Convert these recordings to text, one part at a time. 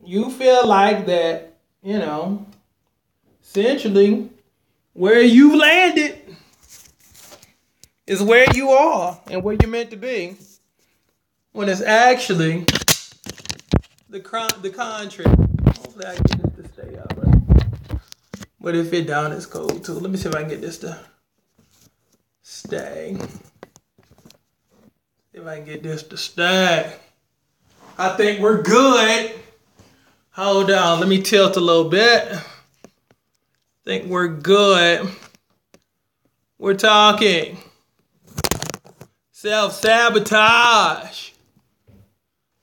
you feel like that, essentially where you've landed is where you are and where you're meant to be, when it's actually the contrary. Hopefully I get this to stay up, but if it don't, it's cool too. Let me see if I can get this to stay. If I can get this to stay. I think we're good. Hold on, let me tilt a little bit. I think we're good. We're talking self-sabotage.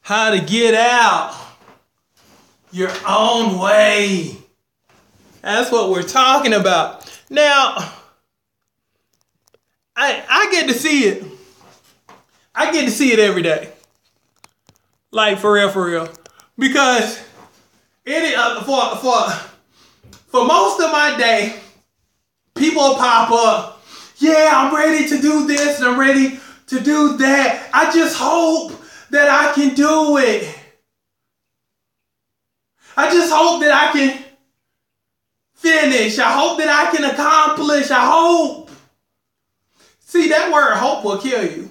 How to get out your own way. That's what we're talking about. Now, I get to see it. I get to see it every day. Like, for real. Because for most of my day, people pop up. Yeah, I'm ready to do this and I'm ready to do that. I just hope that I can do it. I just hope that I can finish. I hope that I can accomplish. I hope. See, that word hope will kill you.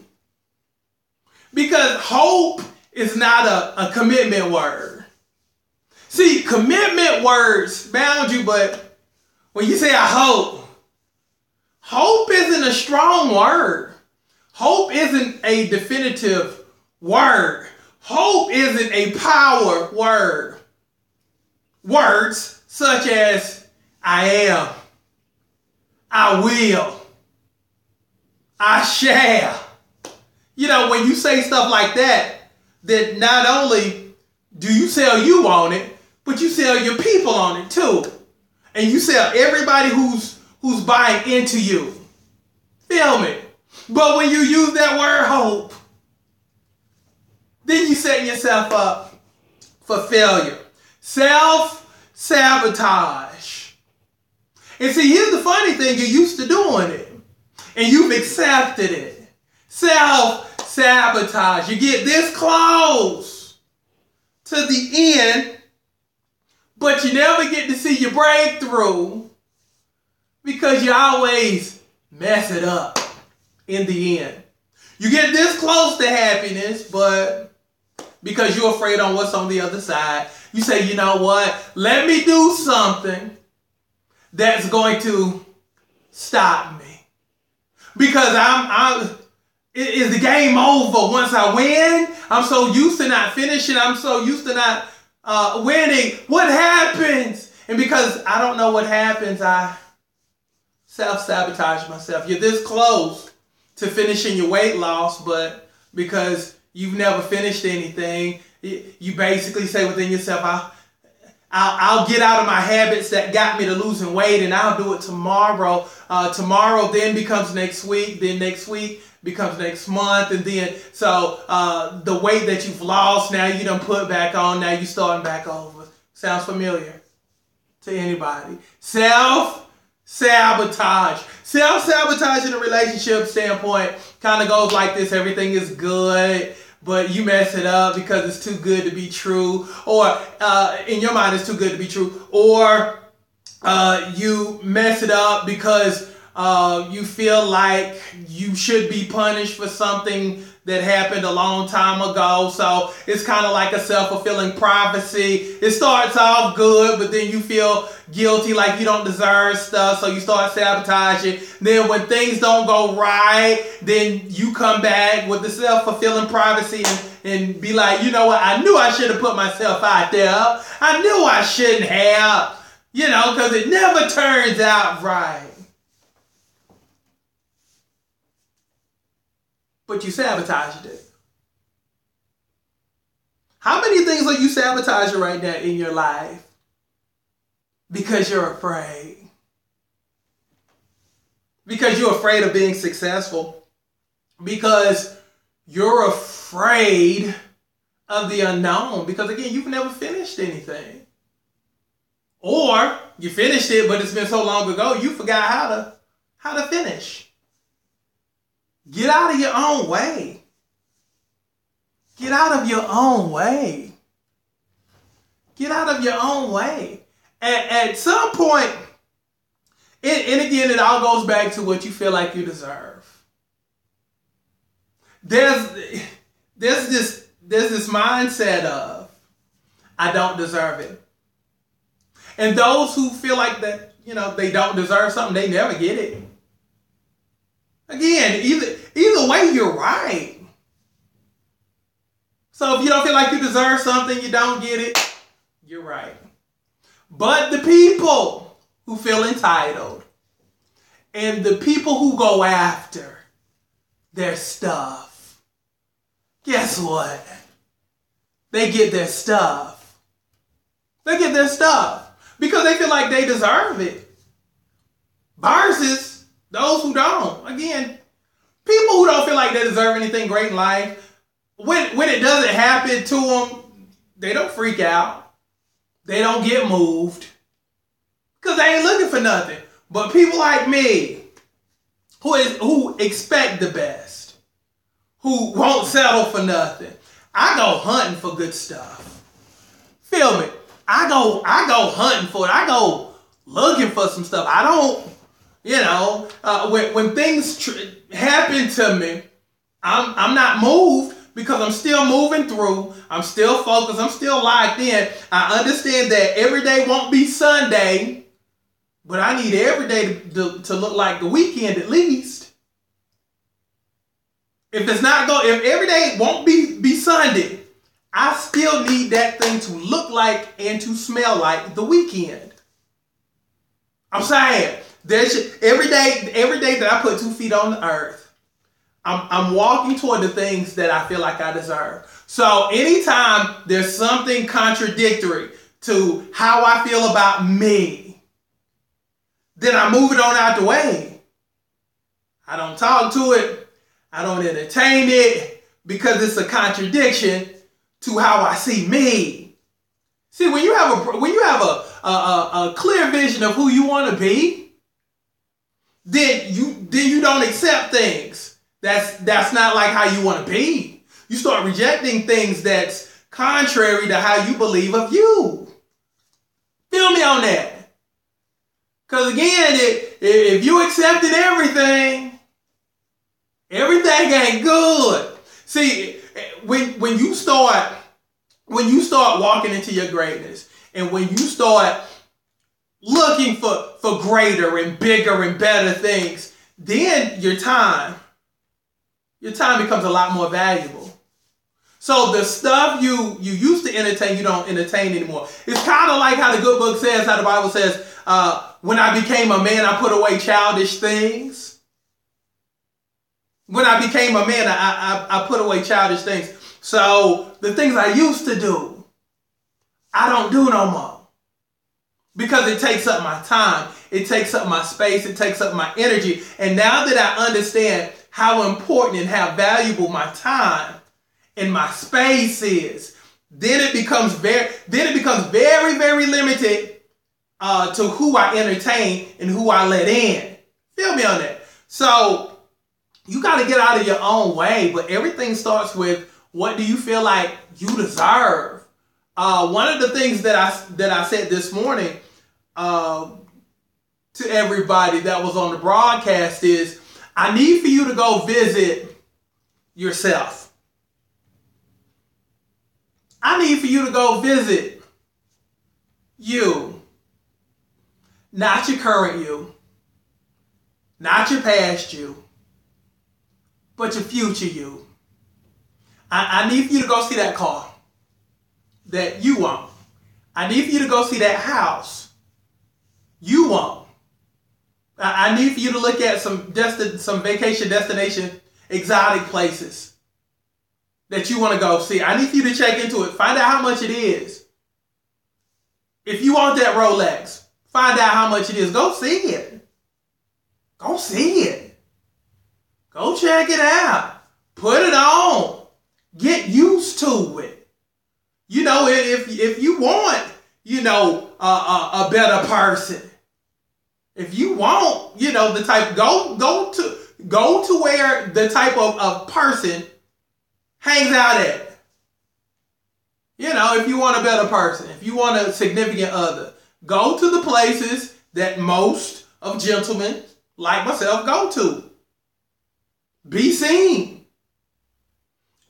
Because hope is not a commitment word. See, commitment words bound you, but when you say I hope isn't a strong word. Hope isn't a definitive word. Hope isn't a power word. Words such as I am, I will, I shall. When you say stuff like that, that not only do you sell you on it, but you sell your people on it too. And you sell everybody who's buying into you. Feel me? But when you use that word hope, then you set yourself up for failure. Self-sabotage. And see, here's the funny thing. You're used to doing it. And you've accepted it. Self-sabotage. You get this close to the end, but you never get to see your breakthrough because you always mess it up in the end. You get this close to happiness, but because you're afraid on what's on the other side, you say, you know what? Let me do something that's going to stop me. Because is the game over once I win? I'm so used to not finishing. I'm so used to not winning. What happens? And because I don't know what happens, I self-sabotage myself. You're this close to finishing your weight loss, but because you've never finished anything, you basically say within yourself, I'll get out of my habits that got me to losing weight, and I'll do it tomorrow. Tomorrow then becomes next week. Then next week becomes next month. And then, so the weight that you've lost, now you done put back on. Now you starting back over. Sounds familiar to anybody? Self-sabotage. Self-sabotage in a relationship standpoint kind of goes like this. Everything is good, but you mess it up because it's too good to be true, or in your mind it's too good to be true, or you mess it up because you feel like you should be punished for something that happened a long time ago. So it's kind of like a self-fulfilling prophecy. It starts off good, but then you feel guilty, like you don't deserve stuff, so you start sabotaging. Then when things don't go right, then you come back with the self-fulfilling prophecy and be like, you know what, I knew I should have put myself out there. I knew I shouldn't have, because it never turns out right. But you sabotaged it. How many things are you sabotaging right now in your life? Because you're afraid. Because you're afraid of being successful. Because you're afraid of the unknown. Because again, you've never finished anything. Or you finished it, but it's been so long ago, you forgot how to finish. Get out of your own way. Get out of your own way. Get out of your own way. At some point, and again, it all goes back to what you feel like you deserve. There's this mindset of, I don't deserve it. And those who feel like that, they don't deserve something, they never get it. Again, either way, you're right. So if you don't feel like you deserve something, you don't get it, you're right. But the people who feel entitled and the people who go after their stuff, guess what? They get their stuff. They get their stuff because they feel like they deserve it. Versus those who don't. Again, people who don't feel like they deserve anything great in life, when it doesn't happen to them, they don't freak out. They don't get moved because they ain't looking for nothing. But people like me, who expect the best, who won't settle for nothing, I go hunting for good stuff. Feel me? I go hunting for it. I go looking for some stuff. I don't, when things happen to me, I'm not moved because I'm still moving through. I'm still focused. I'm still locked in. I understand that every day won't be Sunday, but I need every day to look like the weekend at least. If every day won't be Sunday, I still need that thing to look like and to smell like the weekend. I'm saying every day that I put 2 feet on the earth, I'm walking toward the things that I feel like I deserve. So anytime there's something contradictory to how I feel about me, then I move it on out the way. I don't talk to it. I don't entertain it because it's a contradiction to how I see me. See, when you have a clear vision of who you want to be, then you don't accept things that's not like how you want to be. You start rejecting things that's contrary to how you believe of you. Feel me on that? Because again, if you accepted everything ain't good. See, when you start walking into your greatness, and when you start looking for greater and bigger and better things, then your time becomes a lot more valuable. So the stuff you used to entertain, you don't entertain anymore. It's kind of like how the good book says, how the Bible says, when I became a man, I put away childish things. When I became a man, I put away childish things. So the things I used to do, I don't do no more. Because it takes up my time. It takes up my space. It takes up my energy. And now that I understand how important and how valuable my time and my space is, then it becomes very, very limited to who I entertain and who I let in. Feel me on that? So you got to get out of your own way, but everything starts with, what do you feel like you deserve? One of the things that I said this morning to everybody that was on the broadcast is, I need for you to go visit yourself. I need for you to go visit you. Not your current you. Not your past you. But your future you. I need for you to go see that car that you want. I need for you to go see that house you want. I need for you to look at some vacation destination, exotic places that you want to go see. I need for you to check into it. Find out how much it is. If you want that Rolex, find out how much it is. Go see it. Go see it. Go check it out. Put it on. Get used to it. If you want, a better person. If you want, the type, go to where the type of person hangs out at. If you want a better person, if you want a significant other, go to the places that most of gentlemen like myself go to. Be seen.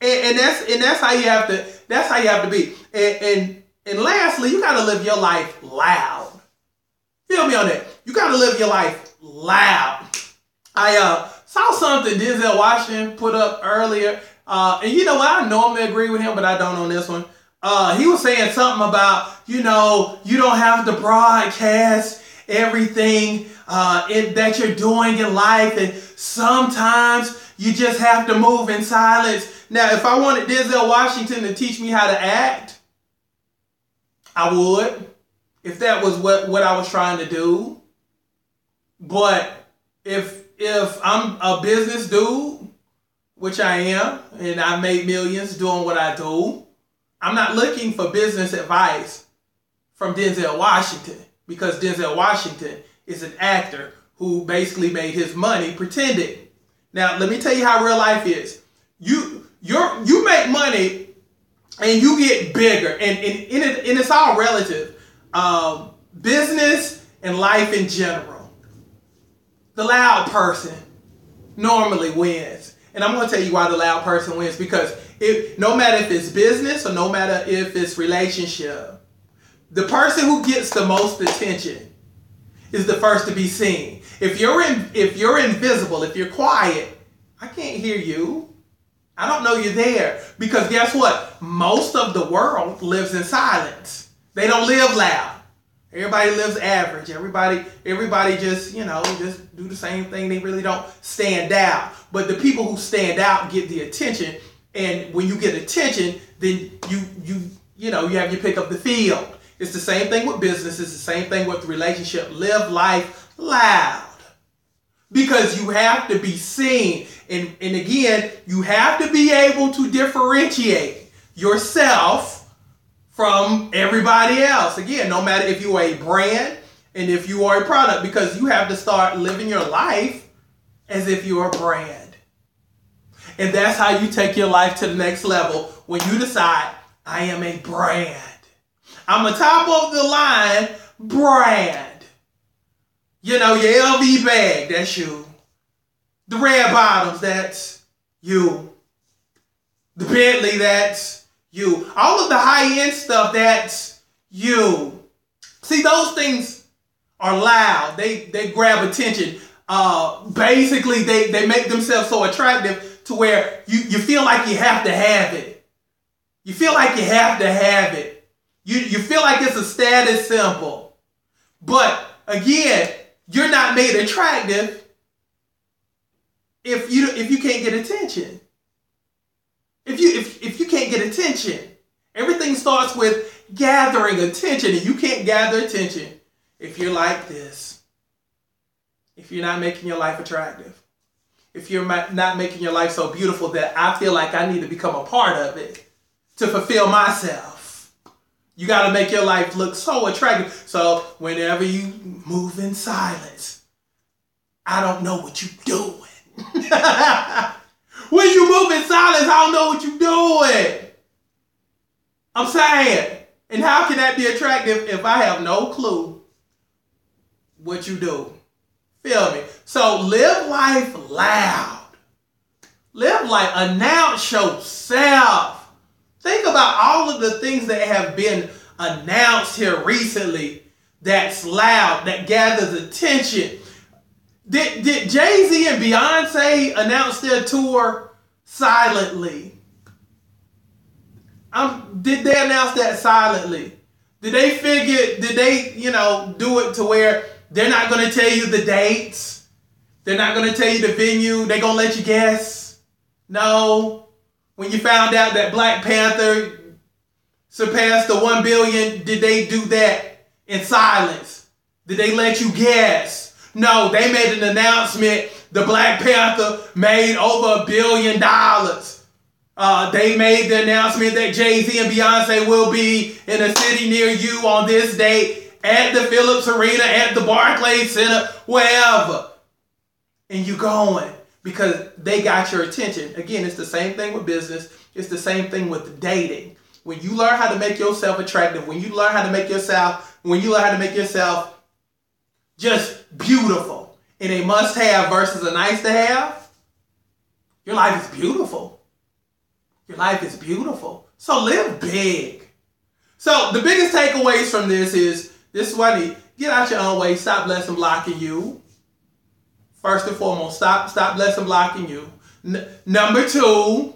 And that's how you have to be. And lastly, you gotta live your life loud. Feel me on that. You gotta live your life loud. I saw something Denzel Washington put up earlier. And you know what? I normally agree with him, but I don't on this one. He was saying something about, you don't have to broadcast everything that you're doing in life. And sometimes you just have to move in silence. Now, if I wanted Denzel Washington to teach me how to act, I would. If that was what I was trying to do. But if I'm a business dude, which I am, and I made millions doing what I do, I'm not looking for business advice from Denzel Washington, because Denzel Washington is an actor who basically made his money pretending. Now, let me tell you how real life is. You make money and you get bigger, and it's all relative. Business and life in general. The loud person normally wins. And I'm going to tell you why the loud person wins. Because no matter if it's business or no matter if it's relationship, the person who gets the most attention is the first to be seen. If you're invisible, if you're quiet, I can't hear you. I don't know you're there. Because guess what? Most of the world lives in silence. They don't live loud. Everybody lives average. Everybody just, just do the same thing. They really don't stand out. But the people who stand out get the attention. And when you get attention, then you have you pick up the field. It's the same thing with business. It's the same thing with relationship. Live life loud. Because you have to be seen. And again, you have to be able to differentiate yourself from everybody else. Again, no matter if you are a brand and if you are a product, because you have to start living your life as if you're a brand. And that's how you take your life to the next level, when you decide, I am a brand. I'm a top of the line brand. Your LV bag, that's you. The red bottoms, that's you. The Bentley, that's you. All of the high-end stuff, that's you. See, those things are loud. They grab attention. Basically, they make themselves so attractive to where you feel like you have to have it. You feel like you have to have it. You feel like it's a status symbol. But again, you're not made attractive if you can't get attention. If you can't get attention, everything starts with gathering attention, and you can't gather attention if you're like this. If you're not making your life attractive. If you're not making your life so beautiful that I feel like I need to become a part of it to fulfill myself. You got to make your life look so attractive. So whenever you move in silence, I don't know what you're doing. When you move in silence, I don't know what you're doing. I'm saying. And how can that be attractive if I have no clue what you do? Feel me? So live life loud. Live life. Announce yourself. Think about all of the things that have been announced here recently that's loud, that gathers attention. Did Jay-Z and Beyonce announce their tour silently? Did they announce that silently? Did they do it to where they're not going to tell you the dates? They're not going to tell you the venue? They're going to let you guess? No. When you found out that Black Panther surpassed the 1 billion, did they do that in silence? Did they let you guess? No, they made an announcement. The Black Panther made over $1 billion. They made the announcement that Jay-Z and Beyonce will be in a city near you on this date, at the Phillips Arena, at the Barclays Center, wherever. And you going because they got your attention. Again, it's the same thing with business. It's the same thing with dating. when you learn how to make yourself attractive, when you learn how to make yourself just beautiful and a must-have versus a nice-to-have, your life is beautiful. Your life is beautiful. So live big. So the biggest takeaways from this is what I need. Get out your own way. Stop letting blocking you. First and foremost, stop letting blocking you. Number two,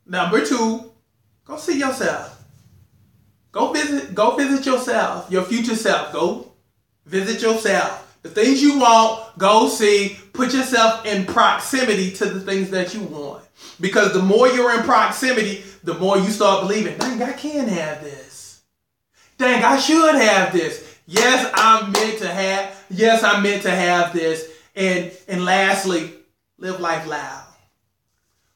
go see yourself. Go visit yourself, your future self. Go visit yourself. The things you want, go see. Put yourself in proximity to the things that you want. Because the more you're in proximity, the more you start believing, dang, I can have this. Dang, I should have this. Yes, I'm meant to have this. And lastly, live life loud.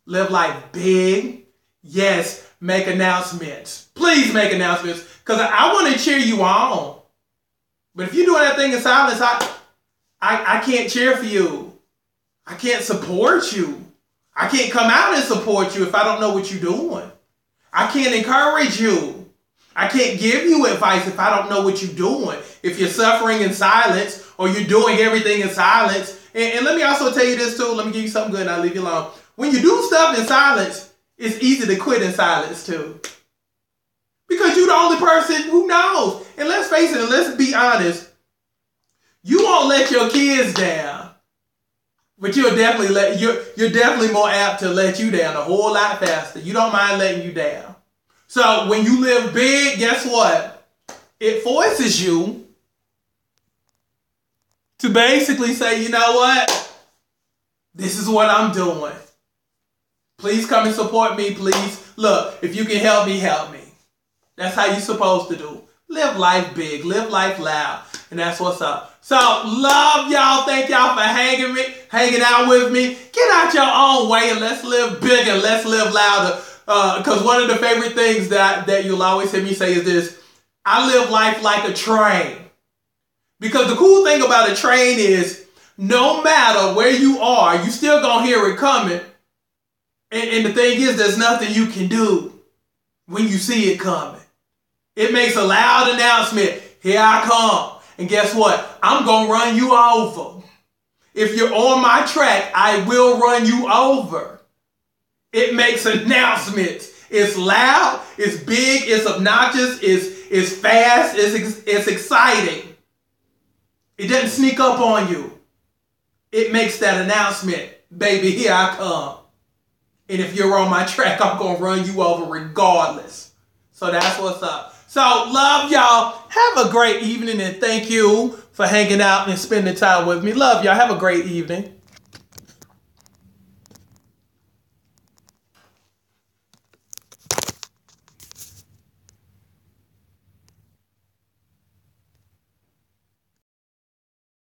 Live life big. Yes, make announcements. Please make announcements. Because I want to cheer you on. But if you're doing that thing in silence, I can't cheer for you. I can't support you. I can't come out and support you if I don't know what you're doing. I can't encourage you. I can't give you advice if I don't know what you're doing. If you're suffering in silence or you're doing everything in silence. And let me also tell you this too. Let me give you something good and I'll leave you alone. When you do stuff in silence, it's easy to quit in silence too. Because you're the only person who knows. And let's face it, and let's be honest. You won't let your kids down. But you're definitely more apt to let you down a whole lot faster. You don't mind letting you down. So when you live big, guess what? It forces you to basically say, you know what? This is what I'm doing. Please come and support me, please. Look, if you can help me, help me. That's how you're supposed to do. Live life big. Live life loud. And that's what's up. So, love y'all. Thank y'all for hanging out with me. Get out your own way and let's live bigger. Let's live louder. Because one of the favorite things that you'll always hear me say is this. I live life like a train. Because the cool thing about a train is no matter where you are, you still gonna hear it coming. And the thing is, there's nothing you can do when you see it coming. It makes a loud announcement. Here I come. And guess what? I'm going to run you over. If you're on my track, I will run you over. It makes announcements. It's loud, it's big, it's obnoxious, it's fast, it's exciting. It doesn't sneak up on you. It makes that announcement. Baby, here I come. And if you're on my track, I'm going to run you over regardless. So that's what's up. So, love y'all. Have a great evening and thank you for hanging out and spending time with me. Love y'all. Have a great evening.